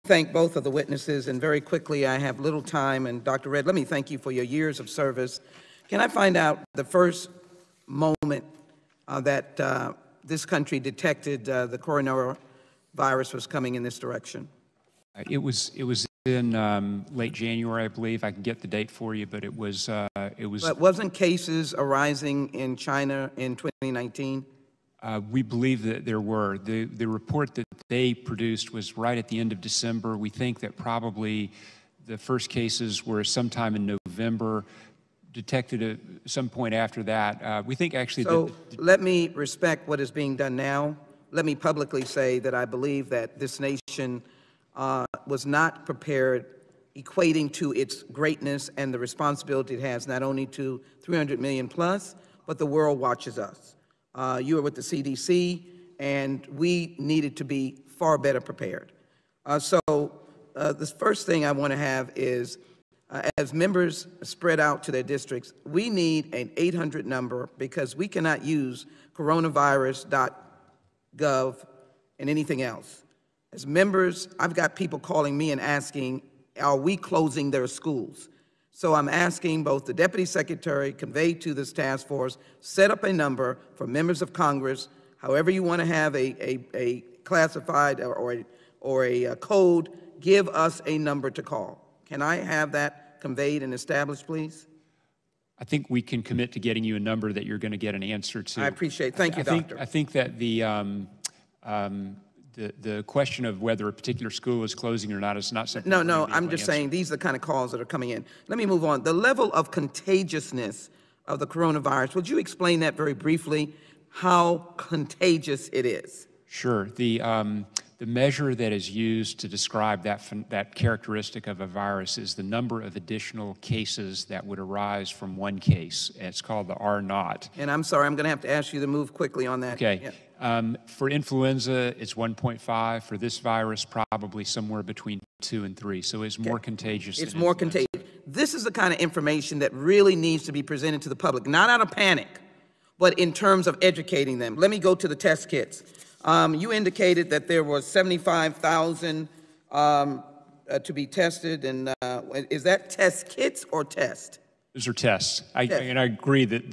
Thank both of the witnesses, and very quickly, I have little time, and Dr. Redd, let me thank you for your years of service. Can I find out the first moment that this country detected the coronavirus was coming in this direction? It was in late January, I believe. I can get the date for you, but it was. But wasn't cases arising in China in 2019? We believe that there were. The report that they produced was right at the end of December. We think that probably the first cases were sometime in November, detected at some point after that. We think actually so let me respect what is being done now. Let me publicly say that I believe that this nation was not prepared, equating to its greatness and the responsibility it has not only to 300 million plus, but the world watches us. You are with the CDC, and we needed to be far better prepared. The first thing I want to have is, as members spread out to their districts, we need an 800 number because we cannot use coronavirus.gov and anything else. As members, I've got people calling me and asking, are we closing their schools? So I'm asking both the Deputy Secretary, convey to this task force, set up a number for members of Congress, however you want to have a classified or a code, give us a number to call. Can I have that conveyed and established, please? I think we can commit to getting you a number that you're going to get an answer to. I appreciate it. Thank you, Doctor. I think that the question of whether a particular school is closing or not is not something. No, I'm just saying these are the kind of calls that are coming in. Let me move on. The level of contagiousness of the coronavirus, would you explain that very briefly, how contagious it is? Sure. The measure that is used to describe that characteristic of a virus is the number of additional cases that would arise from one case. It's called the R-naught. And I'm sorry, I'm going to have to ask you to move quickly on that. Okay. Yeah. For influenza, it's 1.5. For this virus, probably somewhere between 2 and 3. So it's more contagious. It's more contagious. This is the kind of information that really needs to be presented to the public, not out of panic, but in terms of educating them. Let me go to the test kits. You indicated that there were 75,000 to be tested, and is that test kits or test? Those are tests. And I agree that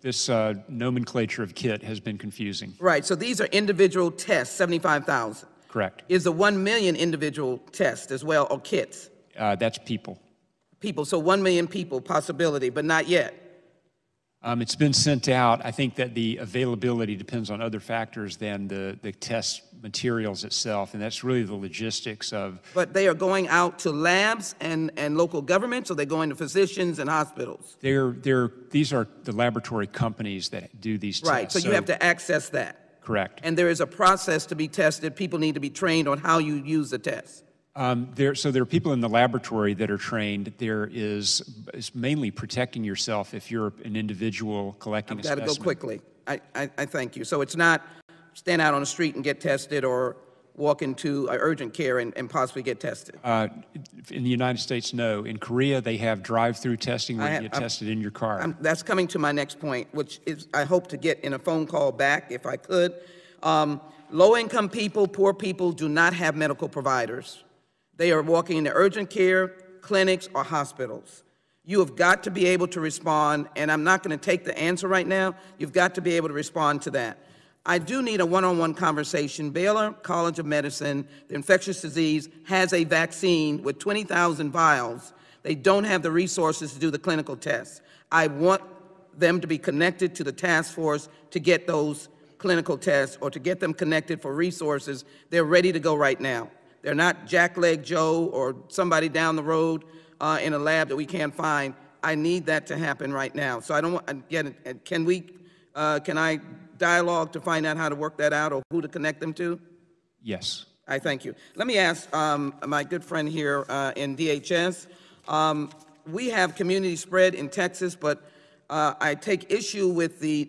this nomenclature of kit has been confusing. Right, so these are individual tests, 75,000. Correct. Is the 1 million individual test as well, or kits? That's people. People, so 1 million people possibility, but not yet. It's been sent out. I think that the availability depends on other factors than the test materials itself, and that's really the logistics of. But they are going out to labs and local governments, or they're going to physicians and hospitals? These are the laboratory companies that do these tests. Right, so you have to access that. Correct. And there is a process to be tested. People need to be trained on how you use the test. So there are people in the laboratory that are trained. It's mainly protecting yourself if you're an individual collecting a specimen. I've got to go quickly. I thank you. So it's not stand out on the street and get tested or walk into urgent care and possibly get tested. In the United States, no. In Korea, they have drive-through testing where you get tested in your car. That's coming to my next point, which is I hope to get in a phone call back if I could. Low-income people, poor people do not have medical providers. They are walking into urgent care, clinics, or hospitals. You have got to be able to respond, and I'm not going to take the answer right now. You've got to be able to respond to that. I do need a one-on-one conversation. Baylor College of Medicine, the infectious disease, has a vaccine with 20,000 vials. They don't have the resources to do the clinical tests. I want them to be connected to the task force to get those clinical tests or to get them connected for resources. They're ready to go right now. They're not Jackleg Joe or somebody down the road in a lab that we can't find. I need that to happen right now. So I don't want, again, can I dialogue to find out how to work that out or who to connect them to? Yes. I thank you. Let me ask my good friend here in DHS. We have community spread in Texas, but I take issue with the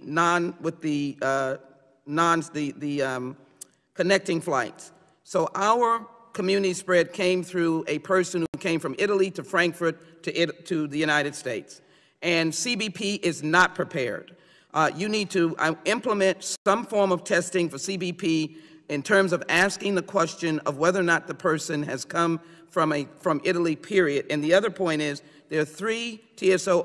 connecting flights. So our community spread came through a person who came from Italy to Frankfurt to the United States. And CBP is not prepared. You need to implement some form of testing for CBP in terms of asking the question of whether or not the person has come from Italy, period. And the other point is there are 3 TSO